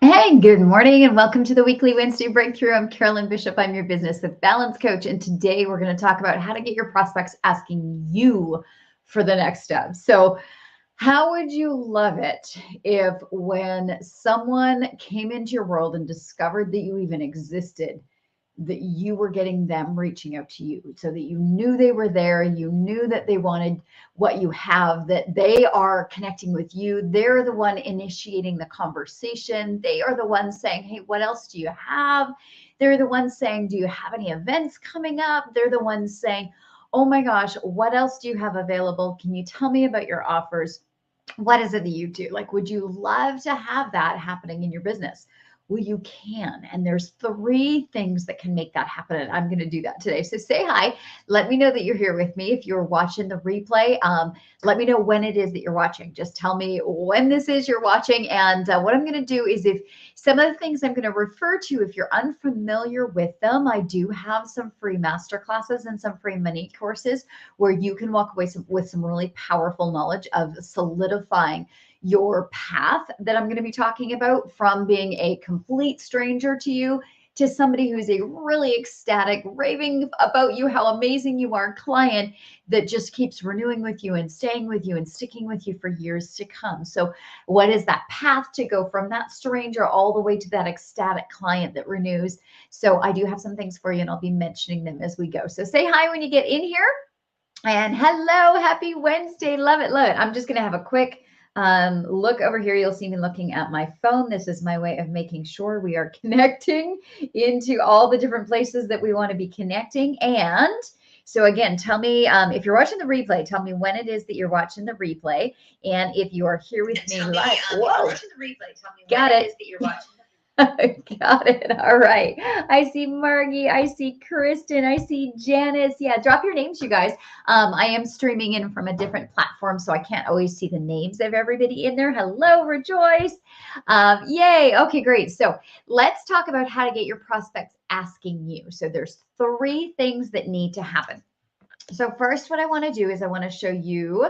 Hey, good morning and welcome to the weekly Wednesday breakthrough. I'm Carolyn Bishop. I'm your business with balance coach. And today we're going to talk about how to get your prospects asking you for the next step. So, how would you love it if when someone came into your world and discovered that you even existed, that you were getting them reaching out to you so that you knew they were there, you knew that they wanted what you have, that they are connecting with you, they're the one initiating the conversation, they are the ones saying, hey, what else do you have? They're the ones saying, do you have any events coming up? They're the ones saying, oh my gosh, what else do you have available? Can you tell me about your offers? What is it that you do? Like, would you love to have that happening in your business? Well, you can. And there's three things that can make that happen. And I'm going to do that today. So say hi. Let me know that you're here with me. If you're watching the replay, let me know when it is that you're watching. Just tell me when this is you're watching. And what I'm going to do is if some of the things I'm going to refer to, if you're unfamiliar with them, I do have some free master classes and some free mini courses where you can walk away with some really powerful knowledge of solidifying your path that I'm going to be talking about from being a complete stranger to you to somebody who's a really ecstatic, raving about you, how amazing you are client that just keeps renewing with you and staying with you and sticking with you for years to come. So what is that path to go from that stranger all the way to that ecstatic client that renews? So I do have some things for you and I'll be mentioning them as we go. So say hi when you get in here. And hello, happy Wednesday. Love it, love it. I'm just going to have a quick look over here. You'll see me looking at my phone. This is my way of making sure we are connecting into all the different places that we want to be connecting. And so again, tell me if you're watching the replay, tell me when it is that you're watching the replay. And if you are here with me live, whoa, watching the replay, tell me when it is that you're watching. Got it. All right. I see Margie. I see Kristen. I see Janice. Yeah, drop your names, you guys. I am streaming in from a different platform, so I can't always see the names of everybody in there. Hello, Rejoice. Yay. Okay, great. So let's talk about how to get your prospects asking you. So there's three things that need to happen. So first, what I want to do is I want to show you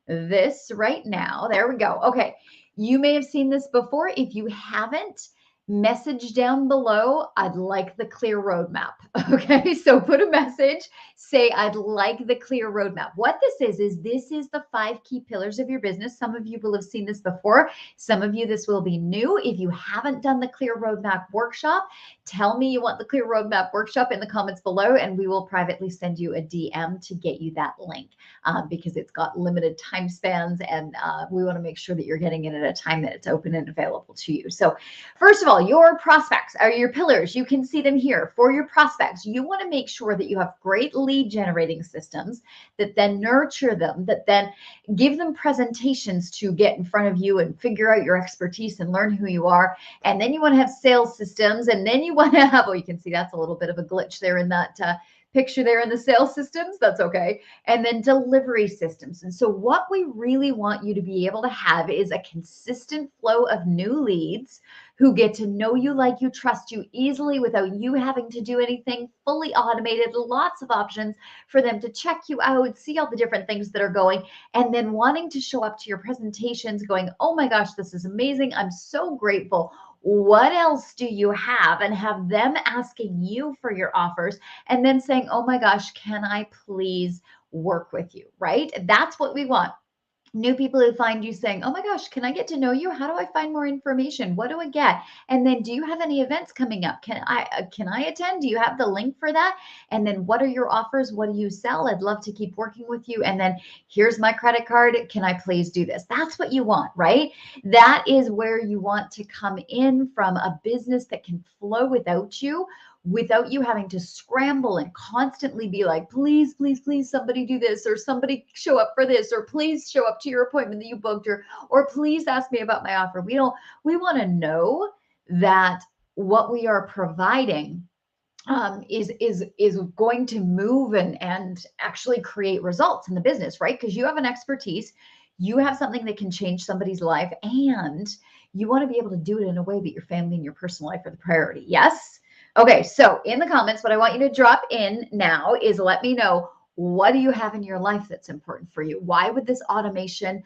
this right now. There we go. Okay. You may have seen this before. If you haven't, message down below, I'd like the clear roadmap. Okay, so put a message, say, I'd like the clear roadmap. What this is this is the 5 key pillars of your business. Some of you will have seen this before. Some of you, this will be new. If you haven't done the clear roadmap workshop, tell me you want the clear roadmap workshop in the comments below, and we will privately send you a DM to get you that link because it's got limited time spans, and we want to make sure that you're getting it at a time that it's open and available to you. So first of all, your prospects are your pillars. You can see them here. For your prospects, you want to make sure that you have great lead generating systems that then nurture them, that then give them presentations to get in front of you and figure out your expertise and learn who you are. And then you want to have sales systems. And then you want to have, well, you can see that's a little bit of a glitch there in that picture there in the sales systems. That's okay. And then delivery systems. And so what we really want you to be able to have is a consistent flow of new leads who get to know you, like you, trust you easily without you having to do anything, fully automated, lots of options for them to check you out, see all the different things that are going, and then wanting to show up to your presentations going, oh my gosh, this is amazing. I'm so grateful. What else do you have? And have them asking you for your offers and then saying, oh my gosh, can I please work with you, right? That's what we want. New people who find you saying, oh my gosh, can I get to know you? How do I find more information? What do I get? And then do you have any events coming up? Can I attend? Do you have the link for that? And then what are your offers? What do you sell? I'd love to keep working with you. And then here's my credit card. Can I please do this? That's what you want, right? That is where you want to come in from, a business that can flow without you having to scramble and constantly be like, please, please, please, somebody do this, or somebody show up for this, or please show up to your appointment that you booked, or please ask me about my offer. We want to know that what we are providing is going to move and actually create results in the business, right? Because you have an expertise, you have something that can change somebody's life, and you want to be able to do it in a way that your family and your personal life are the priority. Yes? Okay, so in the comments, what I want you to drop in now is let me know, what do you have in your life that's important for you? Why would this automation,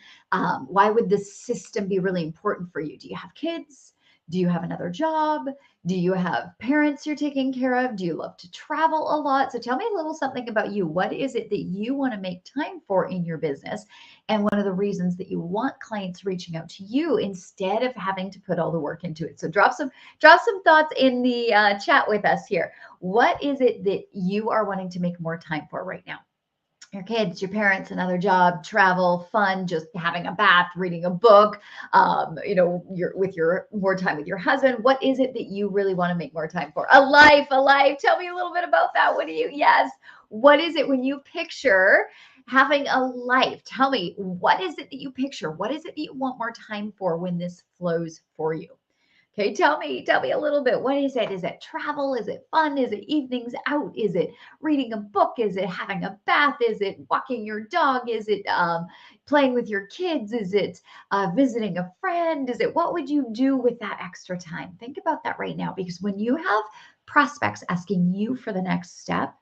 why would this system be really important for you? Do you have kids? Do you have another job? Do you have parents you're taking care of? Do you love to travel a lot? So tell me a little something about you. What is it that you want to make time for in your business? And one of the reasons that you want clients reaching out to you instead of having to put all the work into it. So drop some thoughts in the chat with us here. What is it that you are wanting to make more time for right now? Your kids, your parents, another job, travel, fun, just having a bath, reading a book, you're with your more time with your husband. What is it that you really want to make more time for? A life. Tell me a little bit about that. Yes. What is it when you picture having a life? Tell me, what is it that you picture? What is it that you want more time for when this flows for you? Okay, tell me a little bit. What is it? Is it travel? Is it fun? Is it evenings out? Is it reading a book? Is it having a bath? Is it walking your dog? Is it playing with your kids? Is it visiting a friend? Is it what would you do with that extra time? Think about that right now, because when you have prospects asking you for the next step,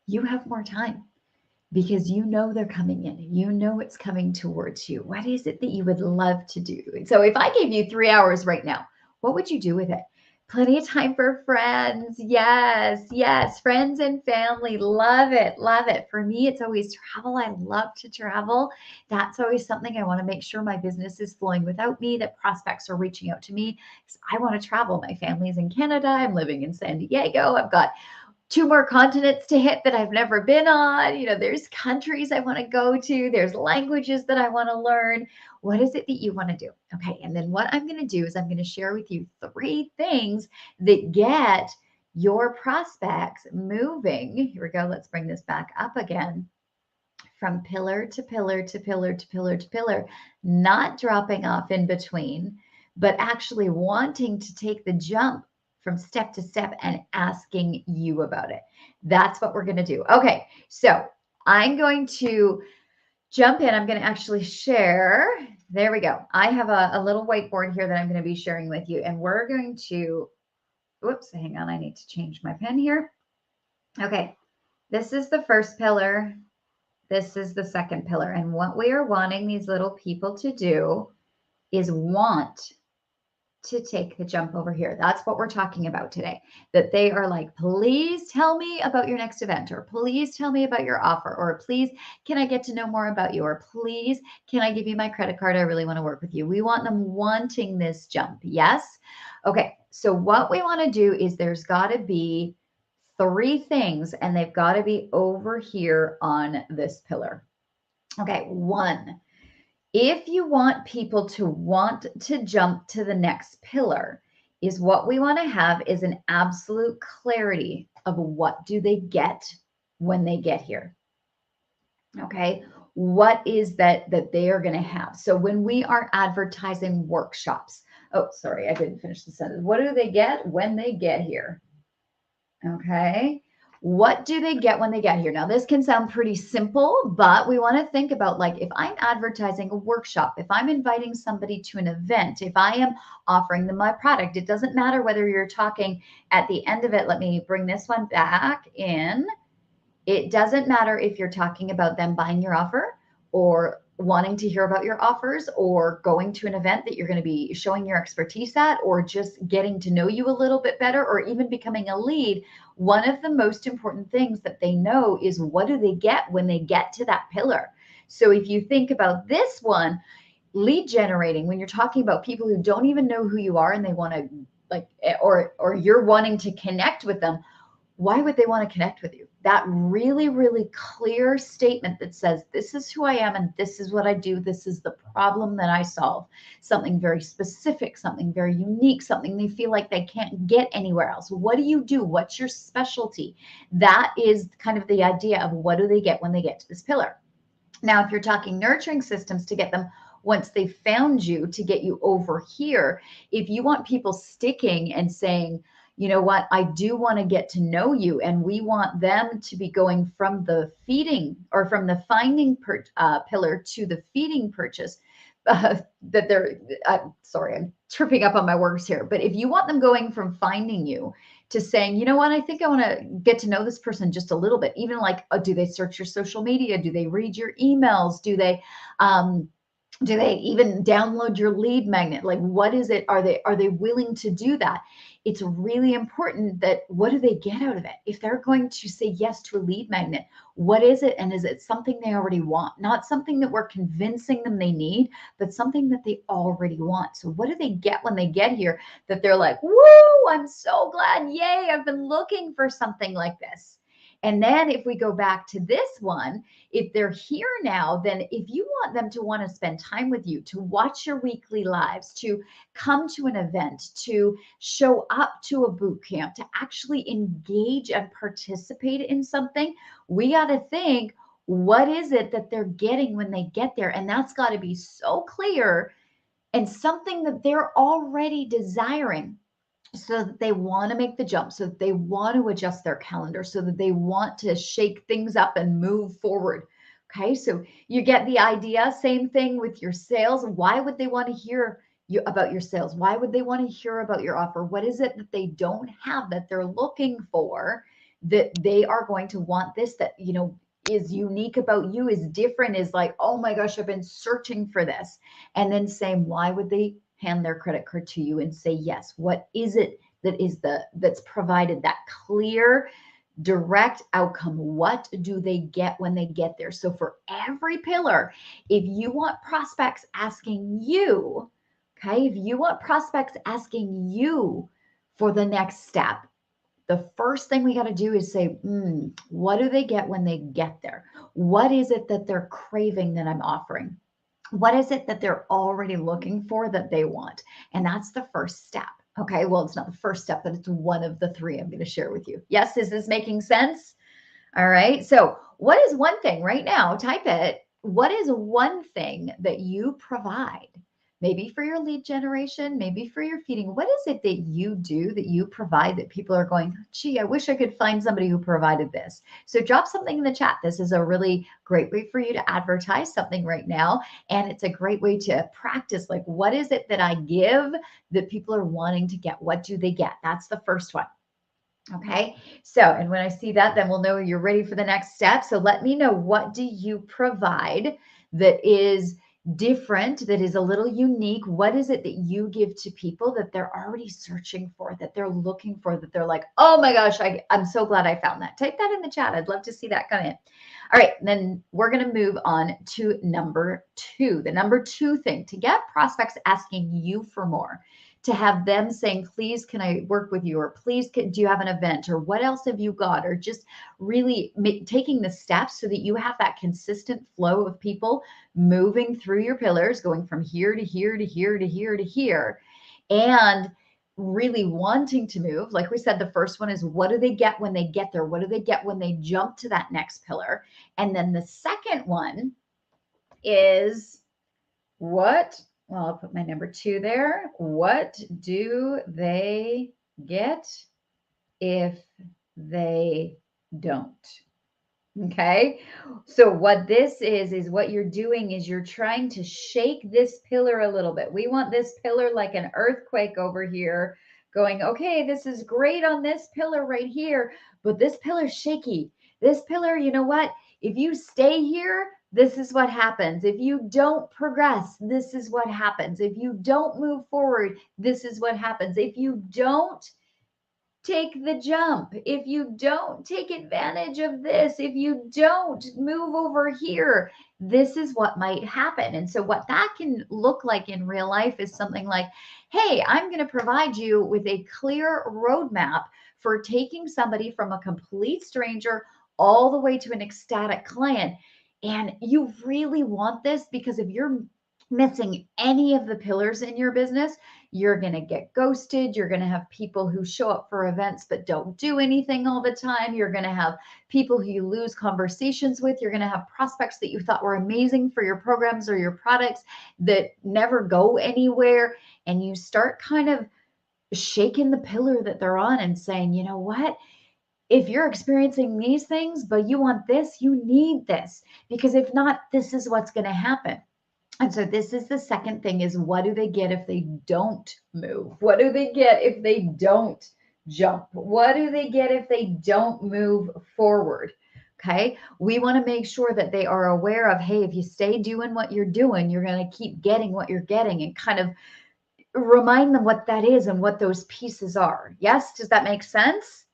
you have more time, because you know they're coming in. You know it's coming towards you. What is it that you would love to do? So if I gave you 3 hours right now, what would you do with it? Plenty of time for friends. Yes. Friends and family. Love it. Love it. For me, it's always travel. I love to travel. That's always something I want to make sure my business is flowing without me, that prospects are reaching out to me. I want to travel. My family's in Canada. I'm living in San Diego. I've got 2 more continents to hit that I've never been on. There's countries I want to go to. There's languages that I want to learn. What is it that you want to do? Okay. And then what I'm going to do is I'm going to share with you 3 things that get your prospects moving. Here we go. Let's bring this back up again. From pillar to pillar to pillar to pillar to pillar, not dropping off in between, but actually wanting to take the jump from step to step and asking you about it. That's what we're going to do. Okay, so I'm going to jump in. I'm going to actually share. There we go. I have a little whiteboard here that I'm going to be sharing with you, and we're going to, whoops, hang on. I need to change my pen here. Okay, this is the first pillar. This is the second pillar. And what we are wanting these little people to do is want to take the jump over here. That's what we're talking about today. That they are like, please tell me about your next event, or please tell me about your offer, or please, can I get to know more about you, or please, can I give you my credit card? I really want to work with you. We want them wanting this jump. Yes. Okay. So what we want to do is there's got to be 3 things, and they've got to be over here on this pillar. Okay. 1, if you want people to want to jump to the next pillar, is what we want to have is an absolute clarity of what do they get when they get here. Okay. What is that they are going to have? So when we are advertising workshops, oh, sorry, I didn't finish the sentence. What do they get when they get here? Okay. What do they get when they get here? Now, this can sound pretty simple, but we want to think about, like, if I'm advertising a workshop, if I'm inviting somebody to an event, if I am offering them my product, it doesn't matter whether you're talking at the end of it. Let me bring this one back in. It doesn't matter if you're talking about them buying your offer, or wanting to hear about your offers, or going to an event that you're going to be showing your expertise at, or just getting to know you a little bit better, or even becoming a lead. One of the most important things that they know is, what do they get when they get to that pillar? So if you think about this one, lead generating, when you're talking about people who don't even know who you are and they want to, like, or you're wanting to connect with them, why would they want to connect with you? That really, really clear statement that says, this is who I am and this is what I do. This is the problem that I solve. Something very specific, something very unique, something they feel like they can't get anywhere else. What do you do? What's your specialty? That is kind of the idea of, what do they get when they get to this pillar? Now, if you're talking nurturing systems to get them, once they found you, to get you over here, if you want people sticking and saying, you know what, I do want to get to know you, and we want them to be going from the feeding, or from the finding pillar to the feeding purchase, that they're, sorry, I'm tripping up on my words here. But if you want them going from finding you to saying, you know what, I think I want to get to know this person just a little bit, even like, do they search your social media? Do they read your emails? Do they, Do they even download your lead magnet? Like, what is it? Are they willing to do that? It's really important that what do they get out of it? If they're going to say yes to a lead magnet, what is it? And is it something they already want? Not something that we're convincing them they need, but something that they already want. So what do they get when they get here that they're like, woo, I'm so glad. Yay, I've been looking for something like this. And then if we go back to this one, if they're here now, then if you want them to want to spend time with you, to watch your weekly lives, to come to an event, to show up to a boot camp, to actually engage and participate in something, we got to think, what is it that they're getting when they get there? And that's got to be so clear and something that they're already desiring, so that they want to make the jump, so that they want to adjust their calendar, so that they want to shake things up and move forward. Okay, so you get the idea. Same thing with your sales. Why would they want to hear you about your sales? Why would they want to hear about your offer? What is it that they don't have that they're looking for, that they are going to want this, that, is unique about you, is different, is like, oh my gosh, I've been searching for this. And then same, why would they hand their credit card to you and say yes? What is it that's provided that clear, direct outcome? What do they get when they get there? So for every pillar, if you want prospects asking you, okay, if you want prospects asking you for the next step, the first thing we got to do is say, what do they get when they get there? What is it that they're craving that I'm offering? What is it that they're already looking for that they want? And that's the first step. Okay. Well, it's not the first step, but it's one of the three I'm going to share with you. Yes. Is this making sense? All right. So, what is one thing right now? Type it. What is one thing that you provide? Maybe for your lead generation, maybe for your feeding. What is it that you do, that you provide, that people are going, gee, I wish I could find somebody who provided this? So drop something in the chat. This is a really great way for you to advertise something right now. And it's a great way to practice, like, what is it that I give that people are wanting to get? What do they get? That's the first one. Okay. So, and when I see that, then we'll know you're ready for the next step. So let me know, what do you provide that is different, that is a little unique? What is it that you give to people that they're already searching for, that they're looking for, that they're like, oh my gosh, I'm so glad I found that? Type that in the chat. I'd love to see that come in. All right. Then we're going to move on to number two. The number two thing, to get prospects asking you for more, to have them saying, please, can I work with you? Or please, do you have an event? Or what else have you got? Or just really taking the steps so that you have that consistent flow of people moving through your pillars, going from here to here to here to here to here, and really wanting to move. Like we said, the first one is, what do they get when they get there? What do they get when they jump to that next pillar? And then the second one is, well, I'll put my number two there. What do they get if they don't? Okay. So what this is what you're doing is you're trying to shake this pillar a little bit. We want this pillar like an earthquake over here going, okay, this is great on this pillar right here, but this pillar's shaky. This pillar, you know what? If you stay here, this is what happens. If you don't progress, this is what happens. If you don't move forward, this is what happens. If you don't take the jump, if you don't take advantage of this, if you don't move over here, this is what might happen. And so what that can look like in real life is something like, hey, I'm going to provide you with a clear roadmap for taking somebody from a complete stranger all the way to an ecstatic client. And you really want this, because if you're missing any of the pillars in your business, you're going to get ghosted. You're going to have people who show up for events but don't do anything all the time. You're going to have people who you lose conversations with. You're going to have prospects that you thought were amazing for your programs or your products that never go anywhere. And you start kind of shaking the pillar that they're on and saying, you know what? If you're experiencing these things, but you want this, you need this, because if not, this is what's going to happen. And so this is the second thing, is what do they get if they don't move? What do they get if they don't jump? What do they get if they don't move forward? Okay. We want to make sure that they are aware of, hey, if you stay doing what you're doing, you're going to keep getting what you're getting, and kind of remind them what that is and what those pieces are. Yes. Does that make sense?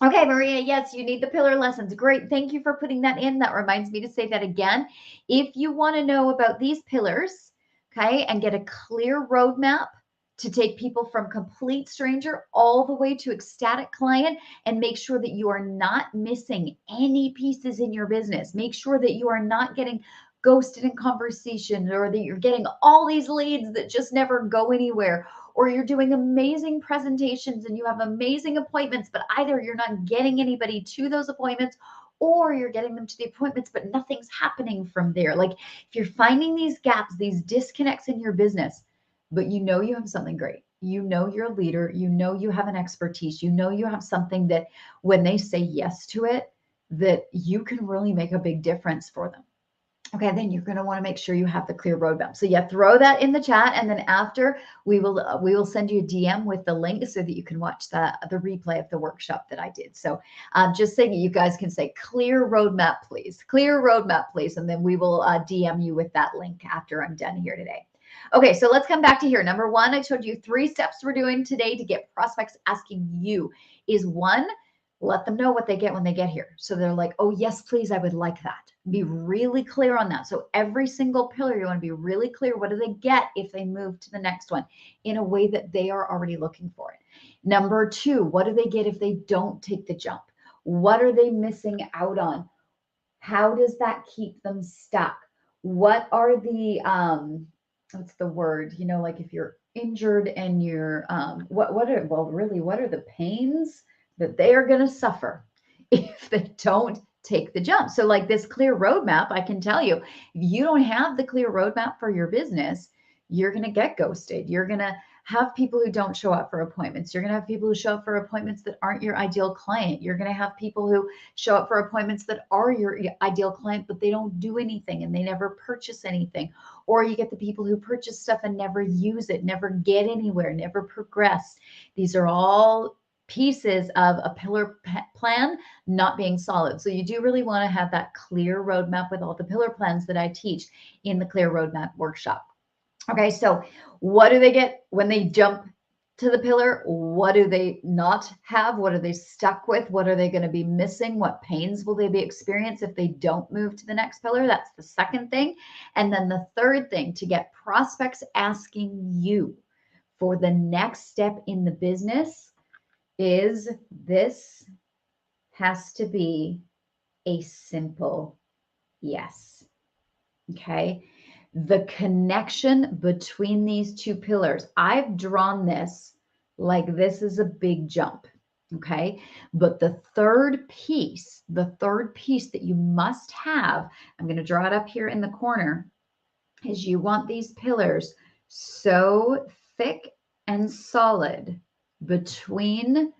Okay, Maria, yes, you need the pillar lessons. Great. Thank you for putting that in. That reminds me to say that again. If you want to know about these pillars, okay, and get a clear roadmap to take people from complete stranger all the way to ecstatic client, and make sure that you are not missing any pieces in your business. Make sure that you are not getting ghosted in conversation, or that you're getting all these leads that just never go anywhere, or you're doing amazing presentations and you have amazing appointments, but either you're not getting anybody to those appointments, or you're getting them to the appointments, but nothing's happening from there. Like, if you're finding these gaps, these disconnects in your business, but you know you have something great, you know you're a leader, you know you have an expertise, you know you have something that when they say yes to it, that you can really make a big difference for them. Okay, then you're going to want to make sure you have the clear roadmap. So yeah, throw that in the chat, and then after we will send you a DM with the link so that you can watch the replay of the workshop that I did. So just saying, you guys can say clear roadmap, please, and then we will DM you with that link after I'm done here today. Okay, so let's come back to here. Number one, I told you 3 steps we're doing today to get prospects asking you is 1, let them know what they get when they get here. So they're like, oh, yes, please, I would like that. Be really clear on that. So every single pillar, you want to be really clear. What do they get if they move to the next one in a way that they are already looking for it? Number 2, what do they get if they don't take the jump? What are they missing out on? How does that keep them stuck? What are the, what's the word? You know, like if you're injured and you're, what are the pains that they are going to suffer if they don't take the jump? So like this clear roadmap, I can tell you, if you don't have the clear roadmap for your business, you're going to get ghosted. You're going to have people who don't show up for appointments. You're going to have people who show up for appointments that aren't your ideal client. You're going to have people who show up for appointments that are your ideal client, but they don't do anything and they never purchase anything. Or you get the people who purchase stuff and never use it, never get anywhere, never progress. These are all pieces of a pillar plan not being solid. So you do really want to have that clear roadmap with all the pillar plans that I teach in the Clear Roadmap workshop. Okay, so what do they get when they jump to the pillar? What do they not have? What are they stuck with? What are they going to be missing? What pains will they be experiencing if they don't move to the next pillar? That's the second thing. And then the third thing, to get prospects asking you for the next step in the business, is this has to be a simple yes. Okay. The connection between these 2 pillars, I've drawn this like this is a big jump. Okay. But the third piece that you must have, I'm going to draw it up here in the corner, is you want these pillars so thick and solid between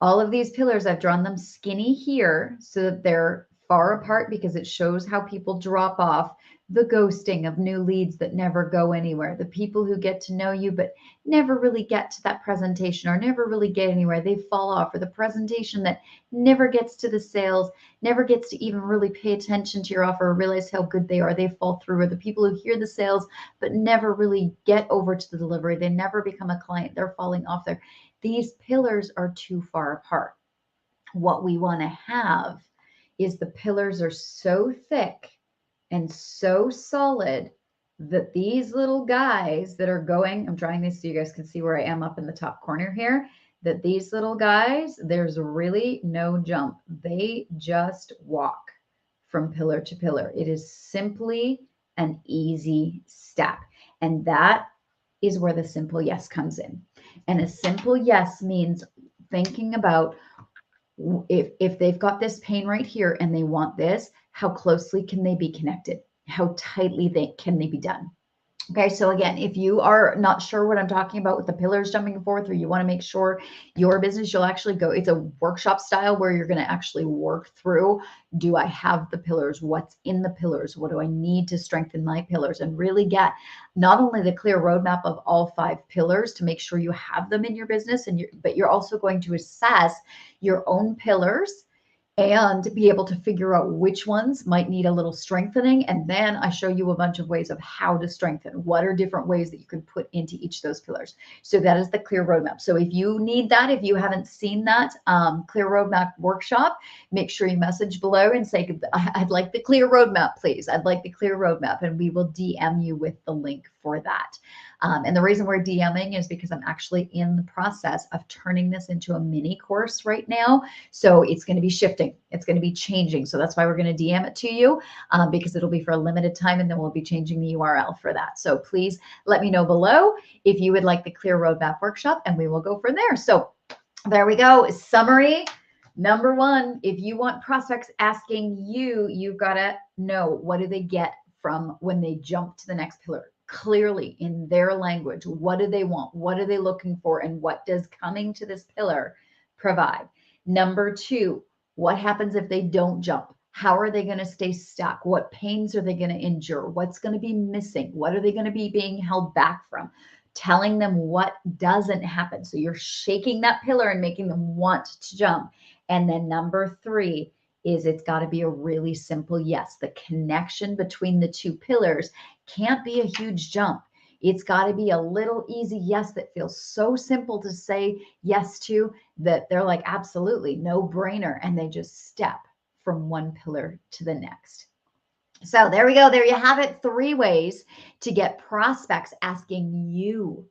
all of these pillars. I've drawn them skinny here so that they're far apart, because it shows how people drop off. The ghosting of new leads that never go anywhere, the people who get to know you but never really get to that presentation or never really get anywhere, they fall off. Or the presentation that never gets to the sales, never gets to even really pay attention to your offer or realize how good they are, they fall through. Or the people who hear the sales but never really get over to the delivery, they never become a client, they're falling off there. These pillars are too far apart. What we want to have is the pillars are so thick and so solid that these little guys that are going, I'm drawing this so you guys can see where I am up in the top corner here, that these little guys, there's really no jump. They just walk from pillar to pillar. It is simply an easy step. And that is where the simple yes comes in. And a simple yes means thinking about, if they've got this pain right here and they want this, how closely can they be connected? How tightly can they be done? Okay, so again, if you are not sure what I'm talking about with the pillars jumping forth, or you want to make sure your business, you'll actually go, it's a workshop style where you're going to actually work through, do I have the pillars? What's in the pillars? What do I need to strengthen my pillars? And really get not only the clear roadmap of all 5 pillars to make sure you have them in your business, but you're also going to assess your own pillars and be able to figure out which ones might need a little strengthening. And then I show you a bunch of ways of how to strengthen. What are different ways that you can put into each of those pillars? So that is the clear roadmap. So if you need that, if you haven't seen that clear roadmap workshop, make sure you message below and say, I'd like the clear roadmap, please. I'd like the clear roadmap. And we will DM you with the link for that. And the reason we're DMing is because I'm actually in the process of turning this into a mini course right now. So it's going to be shifting. It's going to be changing. So that's why we're going to DM it to you because it'll be for a limited time, and then we'll be changing the URL for that. So please let me know below if you would like the clear roadmap workshop, and we will go from there. So there we go. Summary. Number one, if you want prospects asking you, you've got to know, what do they get from when they jump to the next pillar? Clearly in their language, what do they want? What are they looking for? And what does coming to this pillar provide? Number two, what happens if they don't jump? How are they going to stay stuck? What pains are they going to endure? What's going to be missing? What are they going to be being held back from? Telling them what doesn't happen. So you're shaking that pillar and making them want to jump. And then number three is it's got to be a really simple yes. The connection between the two pillars can't be a huge jump. It's got to be a little easy yes that feels so simple to say yes to that they're like, absolutely, no brainer. And they just step from one pillar to the next. So there we go. There you have it. 3 ways to get prospects asking you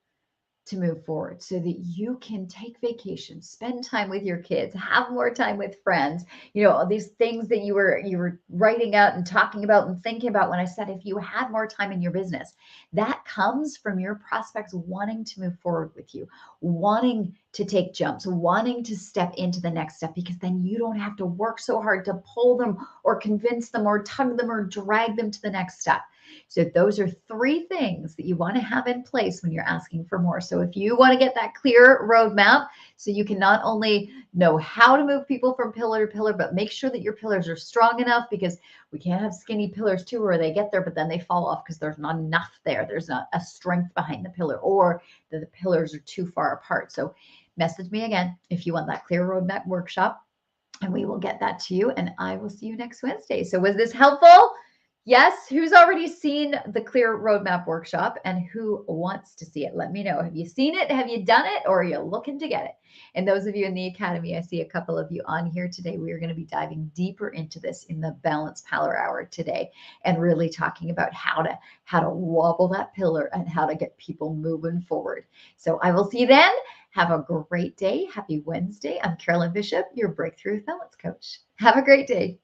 to move forward so that you can take vacation, spend time with your kids, have more time with friends. You know, these things that you were writing out and talking about and thinking about when I said if you had more time in your business, that comes from your prospects wanting to move forward with you, wanting to take jumps, wanting to step into the next step, because then you don't have to work so hard to pull them or convince them or tug them or drag them to the next step. So those are 3 things that you want to have in place when you're asking for more. So if you want to get that clear roadmap, so you can not only know how to move people from pillar to pillar, but make sure that your pillars are strong enough, because we can't have skinny pillars too, where they get there, but then they fall off because there's not enough there. There's not a strength behind the pillar, or the pillars are too far apart. So message me again if you want that clear roadmap workshop, and we will get that to you. And I will see you next Wednesday. So was this helpful? Yes. Who's already seen the clear roadmap workshop and who wants to see it? Let me know. Have you seen it? Have you done it? Or are you looking to get it? And those of you in the academy, I see a couple of you on here today. We are going to be diving deeper into this in the Balance Power Hour today, and really talking about how to wobble that pillar and how to get people moving forward. So I will see you then. Have a great day. Happy Wednesday. I'm Carolyn Bishop, your Breakthrough Balance Coach. Have a great day.